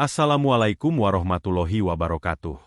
Assalamualaikum warahmatullahi wabarakatuh.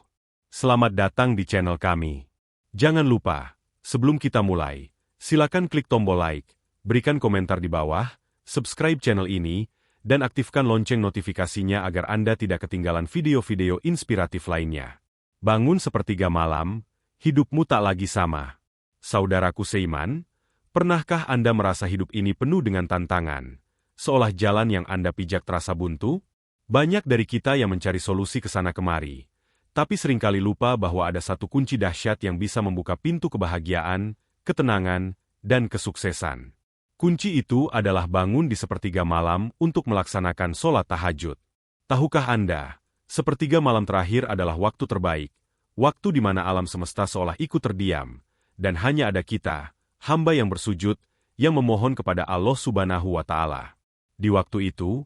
Selamat datang di channel kami. Jangan lupa, sebelum kita mulai, silakan klik tombol like, berikan komentar di bawah, subscribe channel ini, dan aktifkan lonceng notifikasinya agar Anda tidak ketinggalan video-video inspiratif lainnya. Bangun sepertiga malam, hidupmu tak lagi sama. Saudaraku seiman, pernahkah Anda merasa hidup ini penuh dengan tantangan? Seolah jalan yang Anda pijak terasa buntu? Banyak dari kita yang mencari solusi ke sana kemari, tapi seringkali lupa bahwa ada satu kunci dahsyat yang bisa membuka pintu kebahagiaan, ketenangan, dan kesuksesan. Kunci itu adalah bangun di sepertiga malam untuk melaksanakan sholat tahajud. Tahukah Anda, sepertiga malam terakhir adalah waktu terbaik, waktu di mana alam semesta seolah ikut terdiam, dan hanya ada kita, hamba yang bersujud, yang memohon kepada Allah Subhanahu wa Ta'ala. Di waktu itu,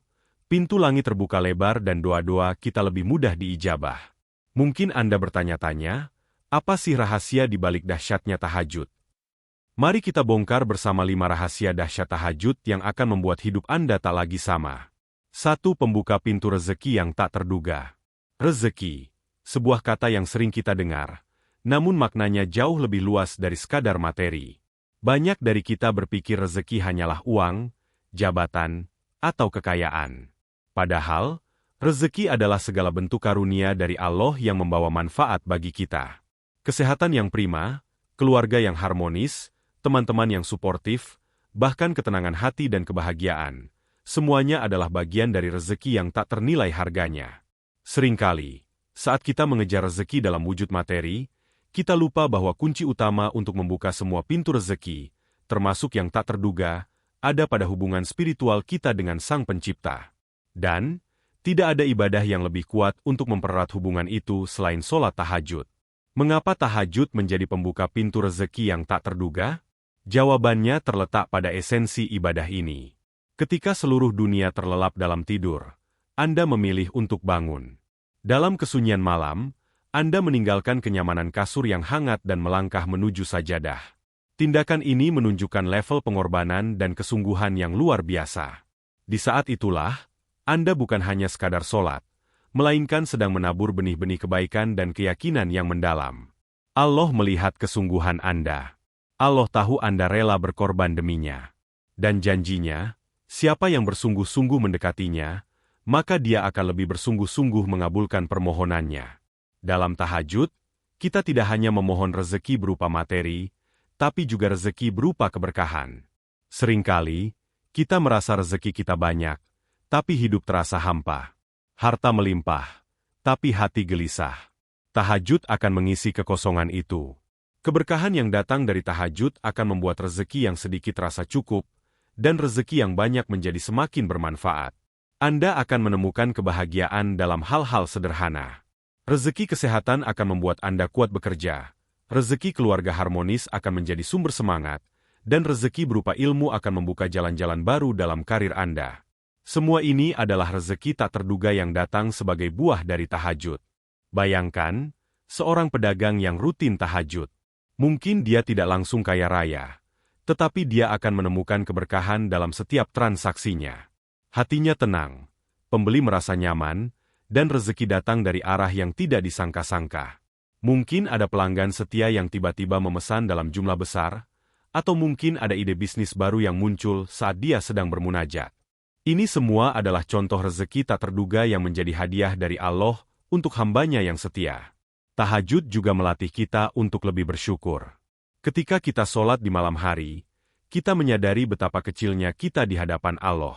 pintu langit terbuka lebar dan doa-doa kita lebih mudah diijabah. Mungkin Anda bertanya-tanya, apa sih rahasia di balik dahsyatnya tahajud? Mari kita bongkar bersama 5 rahasia dahsyat tahajud yang akan membuat hidup Anda tak lagi sama. 1. Pembuka pintu rezeki yang tak terduga. Rezeki, sebuah kata yang sering kita dengar, namun maknanya jauh lebih luas dari sekadar materi. Banyak dari kita berpikir rezeki hanyalah uang, jabatan, atau kekayaan. Padahal, rezeki adalah segala bentuk karunia dari Allah yang membawa manfaat bagi kita. Kesehatan yang prima, keluarga yang harmonis, teman-teman yang suportif, bahkan ketenangan hati dan kebahagiaan, semuanya adalah bagian dari rezeki yang tak ternilai harganya. Seringkali, saat kita mengejar rezeki dalam wujud materi, kita lupa bahwa kunci utama untuk membuka semua pintu rezeki, termasuk yang tak terduga, ada pada hubungan spiritual kita dengan Sang Pencipta. Dan, tidak ada ibadah yang lebih kuat untuk mempererat hubungan itu selain sholat tahajud. Mengapa tahajud menjadi pembuka pintu rezeki yang tak terduga? Jawabannya terletak pada esensi ibadah ini. Ketika seluruh dunia terlelap dalam tidur, Anda memilih untuk bangun. Dalam kesunyian malam, Anda meninggalkan kenyamanan kasur yang hangat dan melangkah menuju sajadah. Tindakan ini menunjukkan level pengorbanan dan kesungguhan yang luar biasa. Di saat itulah, Anda bukan hanya sekadar sholat, melainkan sedang menabur benih-benih kebaikan dan keyakinan yang mendalam. Allah melihat kesungguhan Anda. Allah tahu Anda rela berkorban deminya. Dan janjinya, siapa yang bersungguh-sungguh mendekatinya, maka dia akan lebih bersungguh-sungguh mengabulkan permohonannya. Dalam tahajud, kita tidak hanya memohon rezeki berupa materi, tapi juga rezeki berupa keberkahan. Seringkali, kita merasa rezeki kita banyak, tapi hidup terasa hampa. Harta melimpah, tapi hati gelisah. Tahajud akan mengisi kekosongan itu. Keberkahan yang datang dari tahajud akan membuat rezeki yang sedikit terasa cukup, dan rezeki yang banyak menjadi semakin bermanfaat. Anda akan menemukan kebahagiaan dalam hal-hal sederhana. Rezeki kesehatan akan membuat Anda kuat bekerja. Rezeki keluarga harmonis akan menjadi sumber semangat, dan rezeki berupa ilmu akan membuka jalan-jalan baru dalam karir Anda. Semua ini adalah rezeki tak terduga yang datang sebagai buah dari tahajud. Bayangkan, seorang pedagang yang rutin tahajud. Mungkin dia tidak langsung kaya raya, tetapi dia akan menemukan keberkahan dalam setiap transaksinya. Hatinya tenang, pembeli merasa nyaman, dan rezeki datang dari arah yang tidak disangka-sangka. Mungkin ada pelanggan setia yang tiba-tiba memesan dalam jumlah besar, atau mungkin ada ide bisnis baru yang muncul saat dia sedang bermunajat. Ini semua adalah contoh rezeki tak terduga yang menjadi hadiah dari Allah untuk hambanya yang setia. Tahajud juga melatih kita untuk lebih bersyukur. Ketika kita sholat di malam hari, kita menyadari betapa kecilnya kita di hadapan Allah.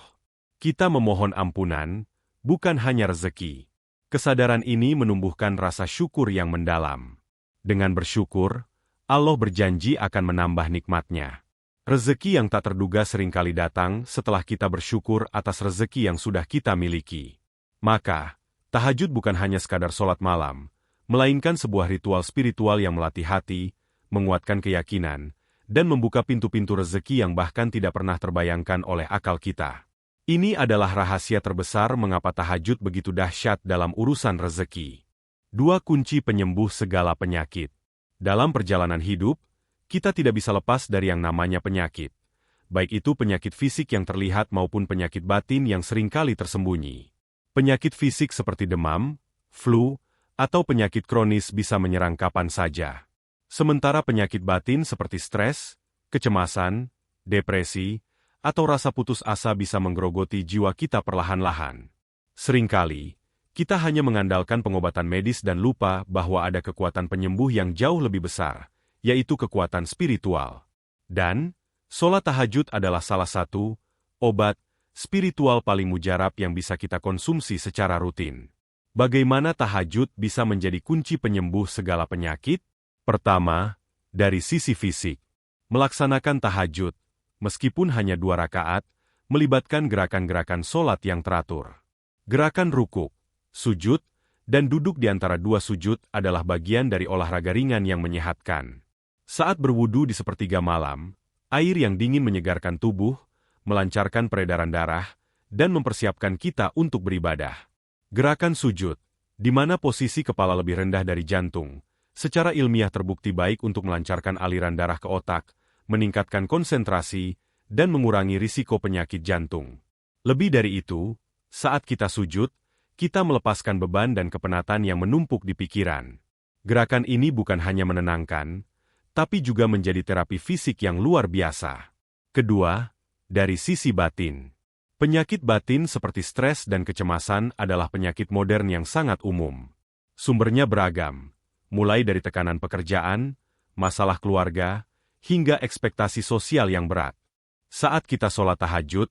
Kita memohon ampunan, bukan hanya rezeki. Kesadaran ini menumbuhkan rasa syukur yang mendalam. Dengan bersyukur, Allah berjanji akan menambah nikmat-Nya. Rezeki yang tak terduga seringkali datang setelah kita bersyukur atas rezeki yang sudah kita miliki. Maka, tahajud bukan hanya sekadar sholat malam, melainkan sebuah ritual spiritual yang melatih hati, menguatkan keyakinan, dan membuka pintu-pintu rezeki yang bahkan tidak pernah terbayangkan oleh akal kita. Ini adalah rahasia terbesar mengapa tahajud begitu dahsyat dalam urusan rezeki. 2 kunci penyembuh segala penyakit. Dalam perjalanan hidup, kita tidak bisa lepas dari yang namanya penyakit. Baik itu penyakit fisik yang terlihat maupun penyakit batin yang seringkali tersembunyi. Penyakit fisik seperti demam, flu, atau penyakit kronis bisa menyerang kapan saja. Sementara penyakit batin seperti stres, kecemasan, depresi, atau rasa putus asa bisa menggerogoti jiwa kita perlahan-lahan. Seringkali, kita hanya mengandalkan pengobatan medis dan lupa bahwa ada kekuatan penyembuh yang jauh lebih besar, yaitu kekuatan spiritual. Dan, sholat tahajud adalah salah satu obat spiritual paling mujarab yang bisa kita konsumsi secara rutin. Bagaimana tahajud bisa menjadi kunci penyembuh segala penyakit? Pertama, dari sisi fisik. Melaksanakan tahajud, meskipun hanya 2 rakaat, melibatkan gerakan-gerakan sholat yang teratur. Gerakan rukuk, sujud, dan duduk di antara 2 sujud adalah bagian dari olahraga ringan yang menyehatkan. Saat berwudu di sepertiga malam, air yang dingin menyegarkan tubuh, melancarkan peredaran darah, dan mempersiapkan kita untuk beribadah. Gerakan sujud, di mana posisi kepala lebih rendah dari jantung, secara ilmiah terbukti baik untuk melancarkan aliran darah ke otak, meningkatkan konsentrasi, dan mengurangi risiko penyakit jantung. Lebih dari itu, saat kita sujud, kita melepaskan beban dan kepenatan yang menumpuk di pikiran. Gerakan ini bukan hanya menenangkan, tapi juga menjadi terapi fisik yang luar biasa. Kedua, dari sisi batin. Penyakit batin seperti stres dan kecemasan adalah penyakit modern yang sangat umum. Sumbernya beragam, mulai dari tekanan pekerjaan, masalah keluarga, hingga ekspektasi sosial yang berat. Saat kita sholat tahajud,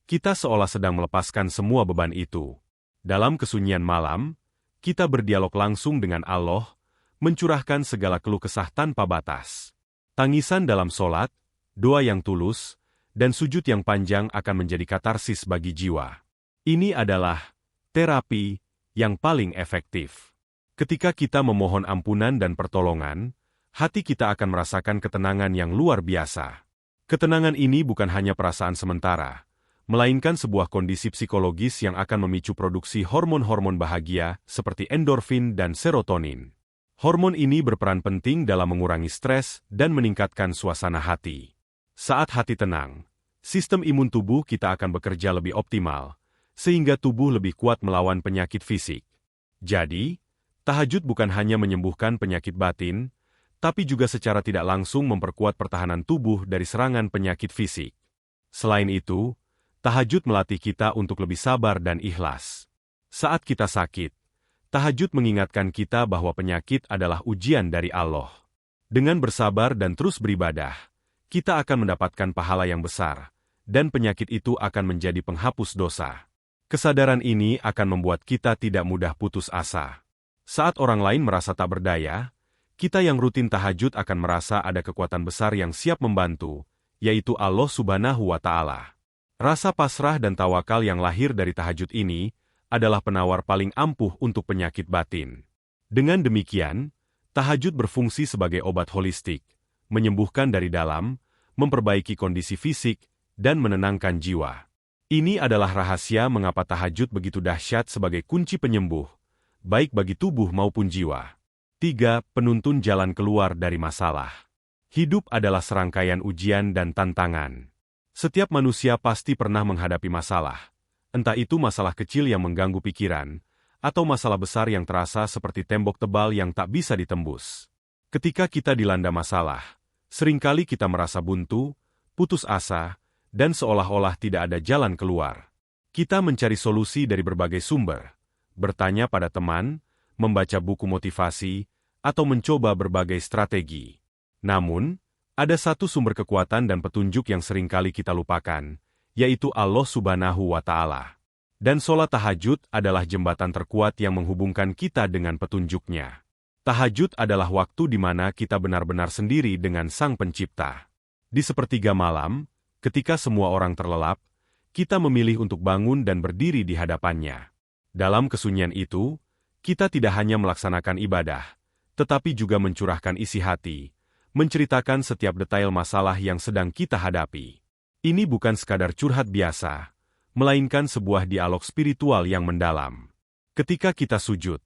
kita seolah sedang melepaskan semua beban itu. Dalam kesunyian malam, kita berdialog langsung dengan Allah, mencurahkan segala keluh kesah tanpa batas. Tangisan dalam sholat, doa yang tulus, dan sujud yang panjang akan menjadi katarsis bagi jiwa. Ini adalah terapi yang paling efektif. Ketika kita memohon ampunan dan pertolongan, hati kita akan merasakan ketenangan yang luar biasa. Ketenangan ini bukan hanya perasaan sementara, melainkan sebuah kondisi psikologis yang akan memicu produksi hormon-hormon bahagia seperti endorfin dan serotonin. Hormon ini berperan penting dalam mengurangi stres dan meningkatkan suasana hati. Saat hati tenang, sistem imun tubuh kita akan bekerja lebih optimal, sehingga tubuh lebih kuat melawan penyakit fisik. Jadi, tahajud bukan hanya menyembuhkan penyakit batin, tapi juga secara tidak langsung memperkuat pertahanan tubuh dari serangan penyakit fisik. Selain itu, tahajud melatih kita untuk lebih sabar dan ikhlas. Saat kita sakit, tahajud mengingatkan kita bahwa penyakit adalah ujian dari Allah. Dengan bersabar dan terus beribadah, kita akan mendapatkan pahala yang besar, dan penyakit itu akan menjadi penghapus dosa. Kesadaran ini akan membuat kita tidak mudah putus asa. Saat orang lain merasa tak berdaya, kita yang rutin tahajud akan merasa ada kekuatan besar yang siap membantu, yaitu Allah Subhanahu wa Ta'ala. Rasa pasrah dan tawakal yang lahir dari tahajud ini adalah penawar paling ampuh untuk penyakit batin. Dengan demikian, tahajud berfungsi sebagai obat holistik, menyembuhkan dari dalam, memperbaiki kondisi fisik, dan menenangkan jiwa. Ini adalah rahasia mengapa tahajud begitu dahsyat sebagai kunci penyembuh, baik bagi tubuh maupun jiwa. 3. Penuntun jalan keluar dari masalah. Hidup adalah serangkaian ujian dan tantangan. Setiap manusia pasti pernah menghadapi masalah, entah itu masalah kecil yang mengganggu pikiran, atau masalah besar yang terasa seperti tembok tebal yang tak bisa ditembus. Ketika kita dilanda masalah, seringkali kita merasa buntu, putus asa, dan seolah-olah tidak ada jalan keluar. Kita mencari solusi dari berbagai sumber, bertanya pada teman, membaca buku motivasi, atau mencoba berbagai strategi. Namun, ada satu sumber kekuatan dan petunjuk yang seringkali kita lupakan, yaitu Allah Subhanahu wa Ta'ala. Dan sholat tahajud adalah jembatan terkuat yang menghubungkan kita dengan petunjuknya. Tahajud adalah waktu di mana kita benar-benar sendiri dengan Sang Pencipta. Di sepertiga malam, ketika semua orang terlelap, kita memilih untuk bangun dan berdiri di hadapannya. Dalam kesunyian itu, kita tidak hanya melaksanakan ibadah, tetapi juga mencurahkan isi hati, menceritakan setiap detail masalah yang sedang kita hadapi. Ini bukan sekadar curhat biasa, melainkan sebuah dialog spiritual yang mendalam. Ketika kita sujud,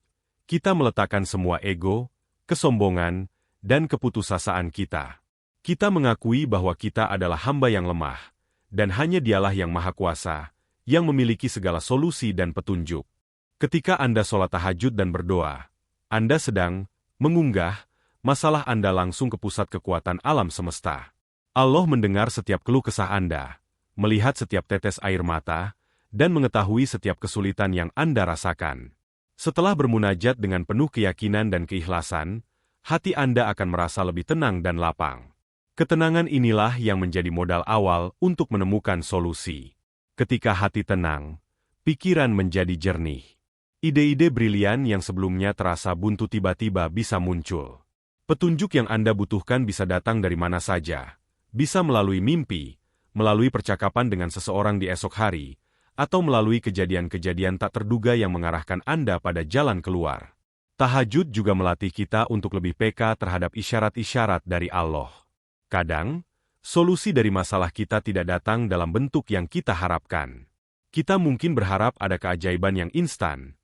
kita meletakkan semua ego, kesombongan, dan keputusasaan kita. Kita mengakui bahwa kita adalah hamba yang lemah, dan hanya Dialah yang Maha Kuasa, yang memiliki segala solusi dan petunjuk. Ketika Anda sholat tahajud dan berdoa, Anda sedang mengunggah masalah Anda langsung ke pusat kekuatan alam semesta. Allah mendengar setiap keluh kesah Anda, melihat setiap tetes air mata, dan mengetahui setiap kesulitan yang Anda rasakan. Setelah bermunajat dengan penuh keyakinan dan keikhlasan, hati Anda akan merasa lebih tenang dan lapang. Ketenangan inilah yang menjadi modal awal untuk menemukan solusi. Ketika hati tenang, pikiran menjadi jernih. Ide-ide brilian yang sebelumnya terasa buntu tiba-tiba bisa muncul. Petunjuk yang Anda butuhkan bisa datang dari mana saja. Bisa melalui mimpi, melalui percakapan dengan seseorang di esok hari, atau melalui kejadian-kejadian tak terduga yang mengarahkan Anda pada jalan keluar. Tahajud juga melatih kita untuk lebih peka terhadap isyarat-isyarat dari Allah. Kadang, solusi dari masalah kita tidak datang dalam bentuk yang kita harapkan. Kita mungkin berharap ada keajaiban yang instan,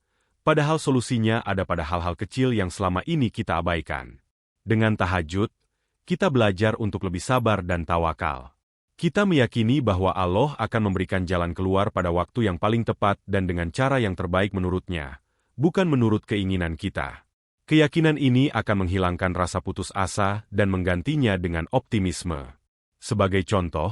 padahal solusinya ada pada hal-hal kecil yang selama ini kita abaikan. Dengan tahajud, kita belajar untuk lebih sabar dan tawakal. Kita meyakini bahwa Allah akan memberikan jalan keluar pada waktu yang paling tepat dan dengan cara yang terbaik menurutnya, bukan menurut keinginan kita. Keyakinan ini akan menghilangkan rasa putus asa dan menggantinya dengan optimisme. Sebagai contoh,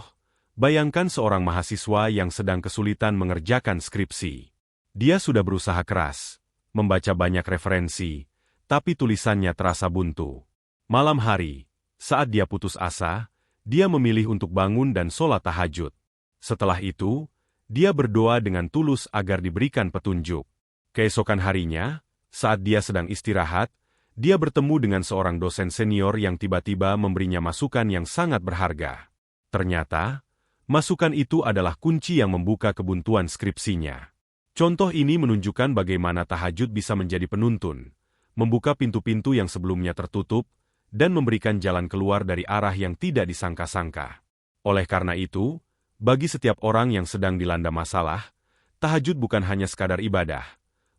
bayangkan seorang mahasiswa yang sedang kesulitan mengerjakan skripsi. Dia sudah berusaha keras, membaca banyak referensi, tapi tulisannya terasa buntu. Malam hari, saat dia putus asa, dia memilih untuk bangun dan sholat tahajud. Setelah itu, dia berdoa dengan tulus agar diberikan petunjuk. Keesokan harinya, saat dia sedang istirahat, dia bertemu dengan seorang dosen senior yang tiba-tiba memberinya masukan yang sangat berharga. Ternyata, masukan itu adalah kunci yang membuka kebuntuan skripsinya. Contoh ini menunjukkan bagaimana tahajud bisa menjadi penuntun, membuka pintu-pintu yang sebelumnya tertutup, dan memberikan jalan keluar dari arah yang tidak disangka-sangka. Oleh karena itu, bagi setiap orang yang sedang dilanda masalah, tahajud bukan hanya sekadar ibadah,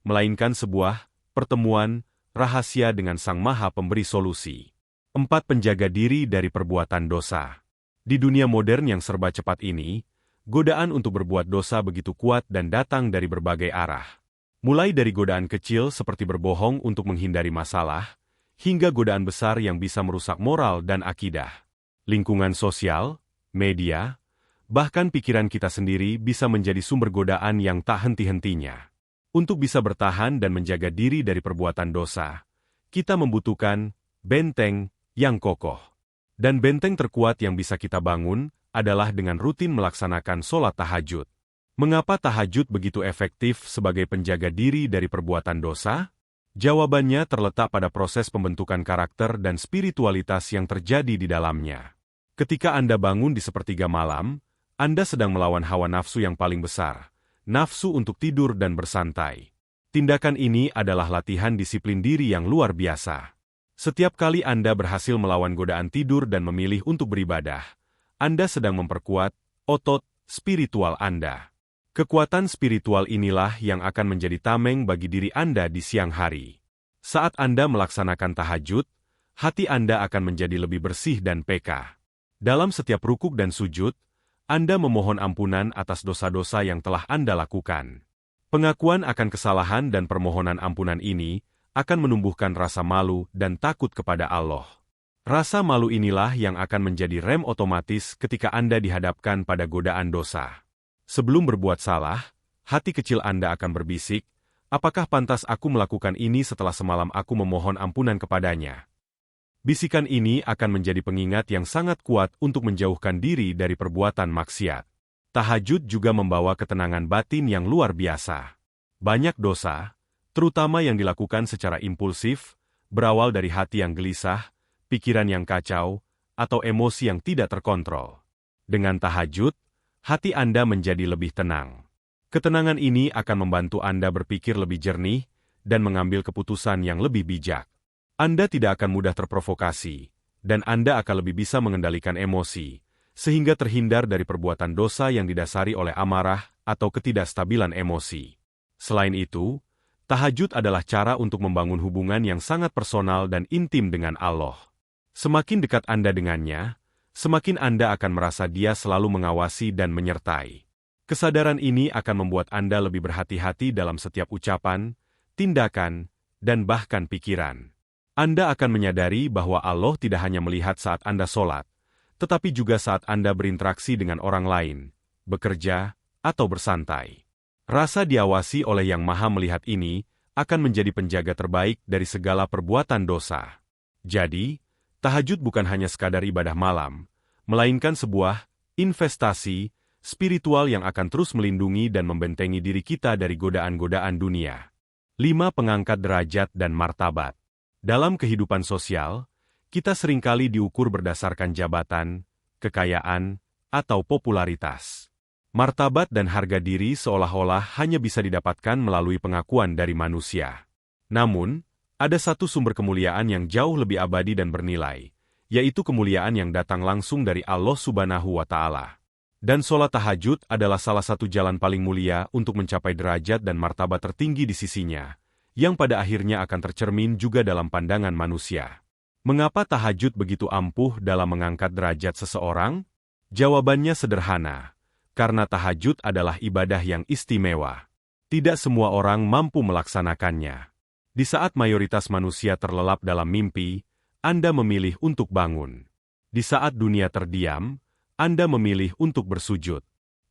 melainkan sebuah pertemuan rahasia dengan Sang Maha Pemberi Solusi. 4. Penjaga diri dari perbuatan dosa. Di dunia modern yang serba cepat ini, godaan untuk berbuat dosa begitu kuat dan datang dari berbagai arah. Mulai dari godaan kecil seperti berbohong untuk menghindari masalah, hingga godaan besar yang bisa merusak moral dan akidah. Lingkungan sosial, media, bahkan pikiran kita sendiri bisa menjadi sumber godaan yang tak henti-hentinya. Untuk bisa bertahan dan menjaga diri dari perbuatan dosa, kita membutuhkan benteng yang kokoh. Dan benteng terkuat yang bisa kita bangun adalah dengan rutin melaksanakan sholat tahajud. Mengapa tahajud begitu efektif sebagai penjaga diri dari perbuatan dosa? Jawabannya terletak pada proses pembentukan karakter dan spiritualitas yang terjadi di dalamnya. Ketika Anda bangun di sepertiga malam, Anda sedang melawan hawa nafsu yang paling besar, nafsu untuk tidur dan bersantai. Tindakan ini adalah latihan disiplin diri yang luar biasa. Setiap kali Anda berhasil melawan godaan tidur dan memilih untuk beribadah, Anda sedang memperkuat otot spiritual Anda. Kekuatan spiritual inilah yang akan menjadi tameng bagi diri Anda di siang hari. Saat Anda melaksanakan tahajud, hati Anda akan menjadi lebih bersih dan peka. Dalam setiap rukuk dan sujud, Anda memohon ampunan atas dosa-dosa yang telah Anda lakukan. Pengakuan akan kesalahan dan permohonan ampunan ini akan menumbuhkan rasa malu dan takut kepada Allah. Rasa malu inilah yang akan menjadi rem otomatis ketika Anda dihadapkan pada godaan dosa. Sebelum berbuat salah, hati kecil Anda akan berbisik, apakah pantas aku melakukan ini setelah semalam aku memohon ampunan kepadanya? Bisikan ini akan menjadi pengingat yang sangat kuat untuk menjauhkan diri dari perbuatan maksiat. Tahajud juga membawa ketenangan batin yang luar biasa. Banyak dosa, terutama yang dilakukan secara impulsif, berawal dari hati yang gelisah, pikiran yang kacau, atau emosi yang tidak terkontrol. Dengan tahajud, hati Anda menjadi lebih tenang. Ketenangan ini akan membantu Anda berpikir lebih jernih dan mengambil keputusan yang lebih bijak. Anda tidak akan mudah terprovokasi, dan Anda akan lebih bisa mengendalikan emosi, sehingga terhindar dari perbuatan dosa yang didasari oleh amarah atau ketidakstabilan emosi. Selain itu, tahajud adalah cara untuk membangun hubungan yang sangat personal dan intim dengan Allah. Semakin dekat Anda dengannya, semakin Anda akan merasa Dia selalu mengawasi dan menyertai. Kesadaran ini akan membuat Anda lebih berhati-hati dalam setiap ucapan, tindakan, dan bahkan pikiran. Anda akan menyadari bahwa Allah tidak hanya melihat saat Anda sholat, tetapi juga saat Anda berinteraksi dengan orang lain, bekerja, atau bersantai. Rasa diawasi oleh Yang Maha Melihat ini akan menjadi penjaga terbaik dari segala perbuatan dosa. Jadi, tahajud bukan hanya sekadar ibadah malam, melainkan sebuah investasi spiritual yang akan terus melindungi dan membentengi diri kita dari godaan-godaan dunia. 5. Pengangkat derajat dan martabat. Dalam kehidupan sosial, kita seringkali diukur berdasarkan jabatan, kekayaan, atau popularitas. Martabat dan harga diri seolah-olah hanya bisa didapatkan melalui pengakuan dari manusia. Namun, ada satu sumber kemuliaan yang jauh lebih abadi dan bernilai, yaitu kemuliaan yang datang langsung dari Allah Subhanahu wa Ta'ala. Dan sholat tahajud adalah salah satu jalan paling mulia untuk mencapai derajat dan martabat tertinggi di sisinya, yang pada akhirnya akan tercermin juga dalam pandangan manusia. Mengapa tahajud begitu ampuh dalam mengangkat derajat seseorang? Jawabannya sederhana, karena tahajud adalah ibadah yang istimewa. Tidak semua orang mampu melaksanakannya. Di saat mayoritas manusia terlelap dalam mimpi, Anda memilih untuk bangun. Di saat dunia terdiam, Anda memilih untuk bersujud.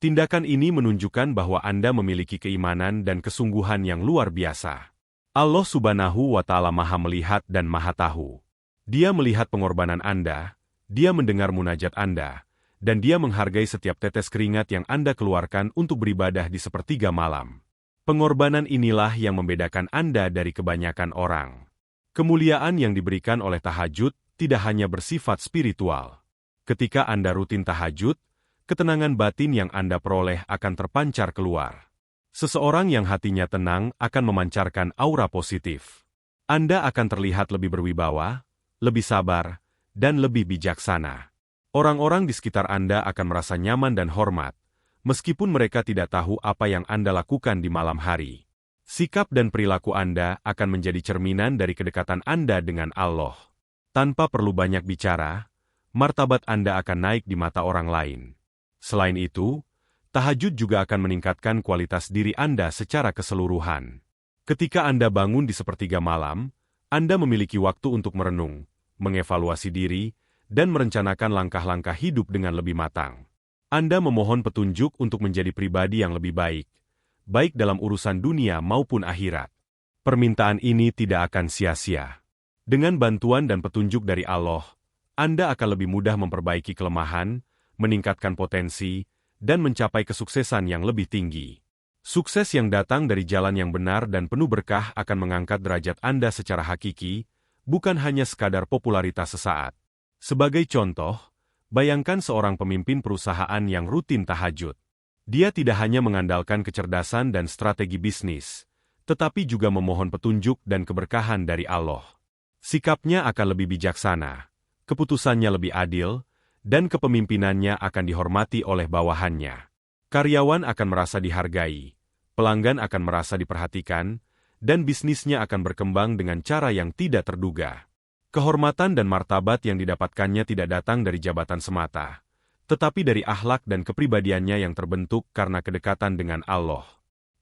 Tindakan ini menunjukkan bahwa Anda memiliki keimanan dan kesungguhan yang luar biasa. Allah Subhanahu wa Ta'ala Maha Melihat dan Maha Tahu. Dia melihat pengorbanan Anda, Dia mendengar munajat Anda, dan Dia menghargai setiap tetes keringat yang Anda keluarkan untuk beribadah di sepertiga malam. Pengorbanan inilah yang membedakan Anda dari kebanyakan orang. Kemuliaan yang diberikan oleh tahajud tidak hanya bersifat spiritual. Ketika Anda rutin tahajud, ketenangan batin yang Anda peroleh akan terpancar keluar. Seseorang yang hatinya tenang akan memancarkan aura positif. Anda akan terlihat lebih berwibawa, lebih sabar, dan lebih bijaksana. Orang-orang di sekitar Anda akan merasa nyaman dan hormat, meskipun mereka tidak tahu apa yang Anda lakukan di malam hari. Sikap dan perilaku Anda akan menjadi cerminan dari kedekatan Anda dengan Allah. Tanpa perlu banyak bicara, martabat Anda akan naik di mata orang lain. Selain itu, tahajud juga akan meningkatkan kualitas diri Anda secara keseluruhan. Ketika Anda bangun di sepertiga malam, Anda memiliki waktu untuk merenung, mengevaluasi diri, dan merencanakan langkah-langkah hidup dengan lebih matang. Anda memohon petunjuk untuk menjadi pribadi yang lebih baik, baik dalam urusan dunia maupun akhirat. Permintaan ini tidak akan sia-sia. Dengan bantuan dan petunjuk dari Allah, Anda akan lebih mudah memperbaiki kelemahan, meningkatkan potensi, dan mencapai kesuksesan yang lebih tinggi. Sukses yang datang dari jalan yang benar dan penuh berkah akan mengangkat derajat Anda secara hakiki, bukan hanya sekadar popularitas sesaat. Sebagai contoh, bayangkan seorang pemimpin perusahaan yang rutin tahajud. Dia tidak hanya mengandalkan kecerdasan dan strategi bisnis, tetapi juga memohon petunjuk dan keberkahan dari Allah. Sikapnya akan lebih bijaksana, keputusannya lebih adil, dan kepemimpinannya akan dihormati oleh bawahannya. Karyawan akan merasa dihargai, pelanggan akan merasa diperhatikan, dan bisnisnya akan berkembang dengan cara yang tidak terduga. Kehormatan dan martabat yang didapatkannya tidak datang dari jabatan semata, tetapi dari akhlak dan kepribadiannya yang terbentuk karena kedekatan dengan Allah.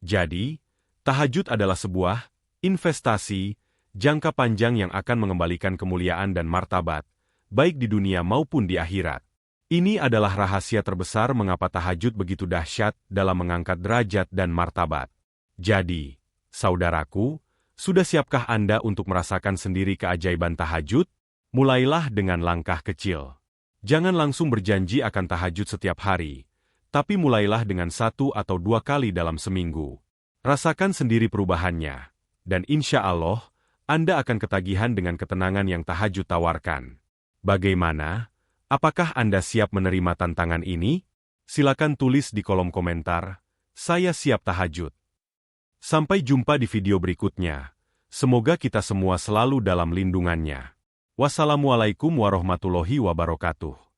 Jadi, tahajud adalah sebuah investasi jangka panjang yang akan mengembalikan kemuliaan dan martabat, baik di dunia maupun di akhirat. Ini adalah rahasia terbesar mengapa tahajud begitu dahsyat dalam mengangkat derajat dan martabat. Jadi, saudaraku, sudah siapkah Anda untuk merasakan sendiri keajaiban tahajud? Mulailah dengan langkah kecil. Jangan langsung berjanji akan tahajud setiap hari, tapi mulailah dengan 1 atau 2 kali dalam seminggu. Rasakan sendiri perubahannya, dan insya Allah, Anda akan ketagihan dengan ketenangan yang tahajud tawarkan. Bagaimana? Apakah Anda siap menerima tantangan ini? Silakan tulis di kolom komentar, "Saya siap tahajud." Sampai jumpa di video berikutnya. Semoga kita semua selalu dalam lindungannya. Wassalamualaikum warahmatullahi wabarakatuh.